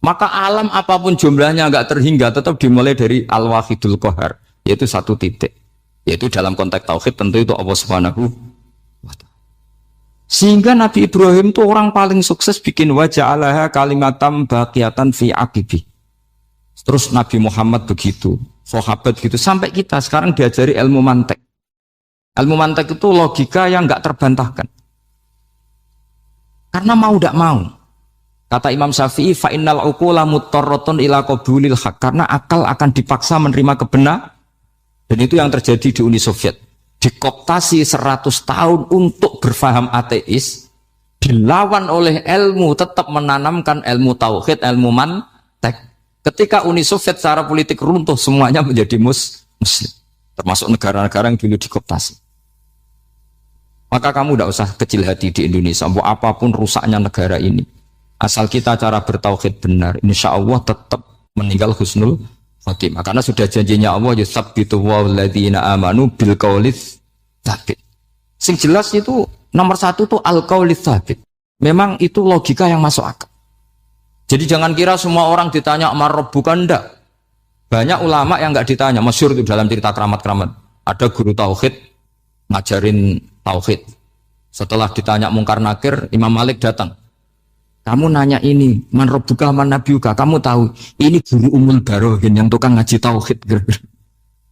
Maka alam apapun jumlahnya nggak terhingga, tetap dimulai dari al-wahidul qahar, yaitu satu titik. Yaitu dalam konteks tauhid tentu itu Allah Subhanahu wa ta'ala. Sehingga Nabi Ibrahim itu orang paling sukses bikin waja'alaha kalimatam baqiyatan fi aqibi. Terus Nabi Muhammad begitu, sahabat gitu, sampai kita sekarang diajari ilmu mantek. Ilmu mantek itu logika yang nggak terbantahkan. Karena mau tidak mau. Kata Imam Syafi'i, fa innal uqula muttarratun ila qabulil haq, karena akal akan dipaksa menerima kebenaran. Dan itu yang terjadi di Uni Soviet. Dikoptasi 100 tahun untuk berfaham ateis, dilawan oleh ilmu, tetap menanamkan ilmu tauhid, ilmu mantek. Ketika Uni Soviet secara politik runtuh, semuanya menjadi muslim, termasuk negara-negara yang dulu dikoptasi. Maka kamu tidak usah kecil hati di Indonesia, bahwa apapun rusaknya negara ini, asal kita cara bertauhid benar, insya Allah tetap meninggal husnul khotimah. Karena sudah janjinya Allah, yusabbitu walladzina amanu bil qaulits tsabit. Sing jelas itu nomor satu tuh al qaulits tsabit. Memang itu logika yang masuk akal. Jadi jangan kira semua orang ditanya marrob, bukan, ndak. Banyak ulama yang nggak ditanya, masyhur itu dalam cerita keramat-keramat. Ada guru tauhid ngajarin tauhid. Setelah ditanya mungkar nakir, Imam Malik datang. Kamu nanya ini, man rabbuka man nabiyuka, kamu tahu ini guru Umul Barohin yang tukang ngaji tauhid.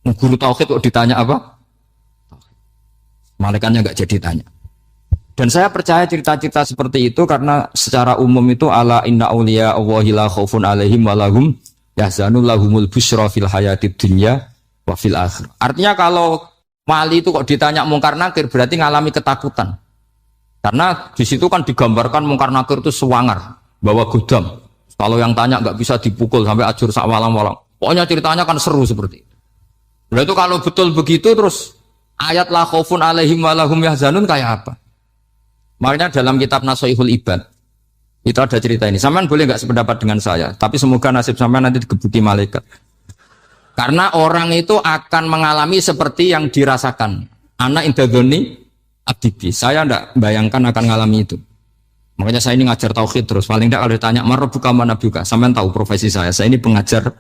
Guru tauhid kok ditanya apa? Malaikatnya nggak jadi tanya. Dan saya percaya cerita-cerita seperti itu karena secara umum itu ala inna auliya Allahi la khaufun alaihim walahum yahzanun lahumul busyra fil hayatid dunya wa fil akhir. Artinya kalau wali itu kok ditanya mungkar nakir berarti ngalami ketakutan. Karena di situ kan digambarkan mungkar nakir itu sewangar, bawa gudam. Kalau yang tanya nggak bisa dipukul sampai ajur sak walang-walang. Pokoknya ceritanya kan seru seperti itu. Berarti kalau betul begitu terus ayat la khaufun alaihim walahum yahzanun kayak apa? Makanya dalam kitab Nashihul Ibad itu ada cerita ini. Sampean boleh nggak sependapat dengan saya, tapi semoga nasib sampean nanti digebuki malaikat. Karena orang itu akan mengalami seperti yang dirasakan. Anak indadzoni abdibi. Saya tidak bayangkan akan mengalami itu. Makanya saya ini ngajar tauhid terus. Paling tidak kalau ditanya marabbuka man nabiyuka, sampean tahu profesi saya. Saya ini pengajar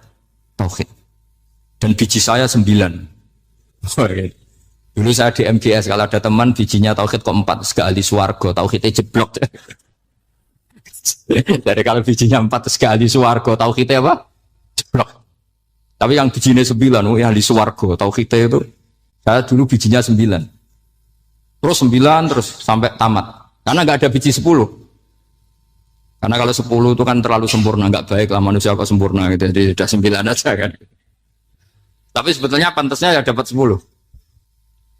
tauhid. Dan biji saya 9. Dulu saya di MGS, kalau ada teman bijinya tauhid kok 4, segala ahli swarga, tauhidnya jeblok. Dari kalau bijinya 4 segala ahli swarga, tauhidnya apa? Jeblok. Tapi yang bijinya 9, ahli swarga, tauhidnya itu, saya dulu bijinya 9. Terus 9 terus sampai tamat. Karena nggak ada biji 10. Karena kalau 10 itu kan terlalu sempurna, nggak baik lah manusia kok sempurna gitu. Jadi sudah 9 aja kan. Tapi sebetulnya pantasnya ya dapat 10.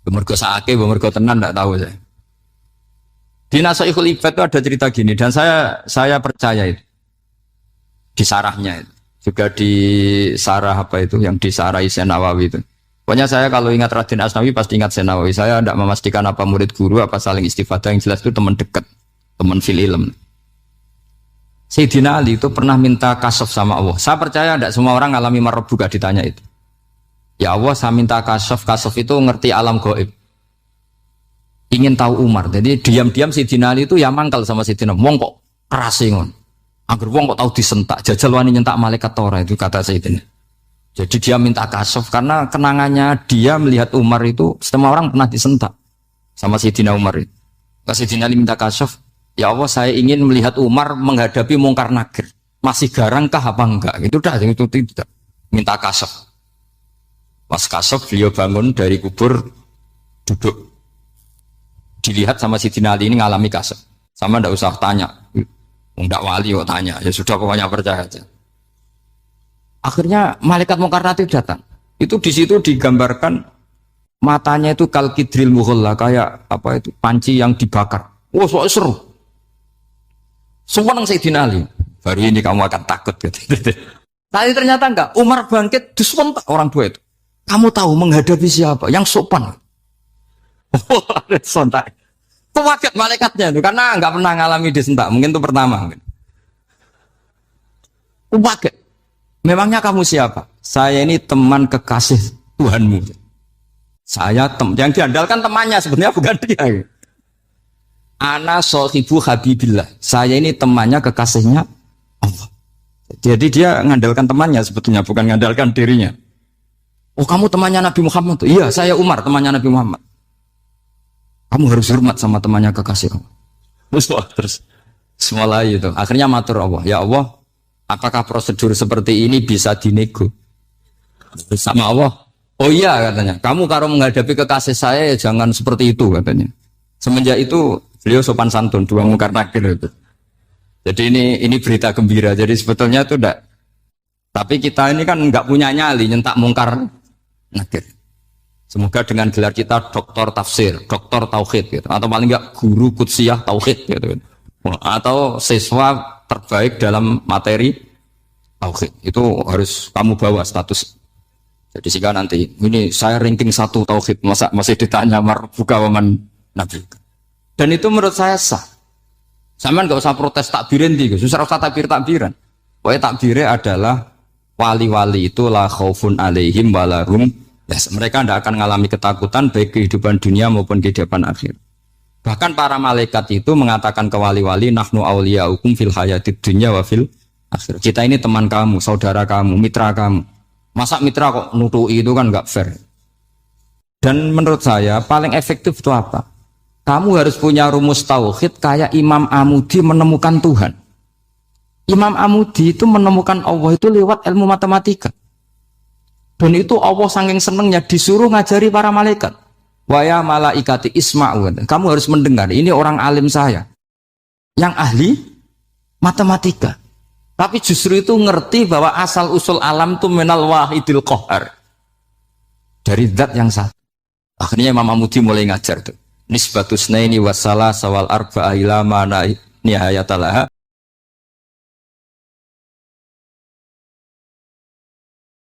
Bemergo saake, bemergo tenan enggak tahu saya. Di Nashihul Ibad itu ada cerita gini dan saya percaya itu. Di sarahnya itu. juga di Sarah apa itu yang di Sarah Isen Nawawi itu. Pokoknya saya kalau ingat Raden Asnawi pasti ingat Senawawi. Saya tidak memastikan apa murid guru apa saling istifadah, yang jelas itu teman dekat, teman fil ilm. Sayyidina Ali itu pernah minta kasaf sama Allah. Saya percaya tidak semua orang alami marbuka ditanya itu. Ya Allah, saya minta kasaf. Kasaf itu ngerti alam gaib. Ingin tahu Umar. Jadi diam-diam Sayyidina Ali itu ya mangkal sama Sayyidina. Wong kok keras ngon. Agar wong kok tahu disentak. Jajal wani nyentak malaikat Torah itu kata Sayyidina. Jadi dia minta kasaf karena kenangannya dia melihat Umar itu semua orang pernah disentak sama Sayyidina Umar itu. Sayyidina Ali minta kasaf. Ya Allah, saya ingin melihat Umar menghadapi mungkar nakir. Masih garangkah apa enggak? Itu dah, itu tidak. Minta kasaf. Pas kasaf beliau bangun dari kubur, duduk. Dilihat sama Sayyidina Ali ini ngalami kasaf. Sama ndak usah tanya. Enggak wali kok tanya. Ya sudah pokoknya percaya aja. Akhirnya malaikat mungkar nakir datang. Itu di situ digambarkan matanya itu kalkidril mughalla, kayak apa itu panci yang dibakar. Wah, soal seru. Semua nang Sayyidina Ali. Baru ini kamu akan takut gitu. Tapi ternyata enggak. Umar bangkit disentak orang tua itu. Kamu tahu menghadapi siapa? Yang sopan. Wah, sontak. Kaget malaikatnya itu karena enggak pernah ngalami disentak. Mungkin itu pertama. Kaget. Memangnya kamu siapa? Saya ini teman kekasih Tuhanmu. Saya yang diandalkan temannya sebenarnya bukan dia. Ana sohibu habibillah. Saya ini temannya kekasihnya Allah. Jadi dia mengandalkan temannya sebetulnya, bukan mengandalkan dirinya. Oh, kamu temannya Nabi Muhammad? Iya, saya Umar, temannya Nabi Muhammad. Kamu harus hormat sama temannya kekasih kamu. Terus mulai itu. Akhirnya matur Allah. Ya Allah, apakah prosedur seperti ini bisa dinego? Sama Allah. Oh iya katanya. Kamu kalau menghadapi kekasih saya jangan seperti itu katanya. Semenjak itu beliau sopan santun, dua mungkar nakir itu. Jadi ini berita gembira. Jadi sebetulnya itu enggak. Tapi kita ini kan enggak punya nyali nyentak mungkar nakir. Semoga dengan gelar kita doktor tafsir, doktor tauhid gitu. Atau paling enggak guru kutsiyah tauhid gitu. Atau siswa terbaik dalam materi tauhid. Itu harus kamu bawa status. Jadi jika nanti ini saya ranking 1 tauhid, masa masih ditanya marbuka waman nabi. Dan itu menurut saya sah. Sama nggak usah protes takbirin di, susah usah takbiran. Pokoknya takbirnya adalah wali-wali itu la khaufun alaihim walahum. Yes, mereka tidak akan mengalami ketakutan baik kehidupan dunia maupun kehidupan akhir. Bahkan para malaikat itu mengatakan ke wali-wali nahnu auliyaukum fil hayatid dunya wa fil akhir. Kita ini teman kamu, saudara kamu, mitra kamu. Masa mitra kok nutui itu kan nggak fair. Dan menurut saya paling efektif itu apa? Kamu harus punya rumus tauhid kayak Imam Amudi menemukan Tuhan. Imam Amudi itu menemukan Allah itu lewat ilmu matematika. Dan itu Allah saking senengnya disuruh ngajari para malaikat. Wa ya malaikati isma'u. Kamu harus mendengar, ini orang alim saya. Yang ahli matematika. Tapi justru itu ngerti bahwa asal usul alam itu minal wahidil qahar. Dari zat yang satu. Akhirnya Imam Amudi mulai ngajar tuh. Nisbatus naini wassalah sawal arba'a ila mana nihayatalaha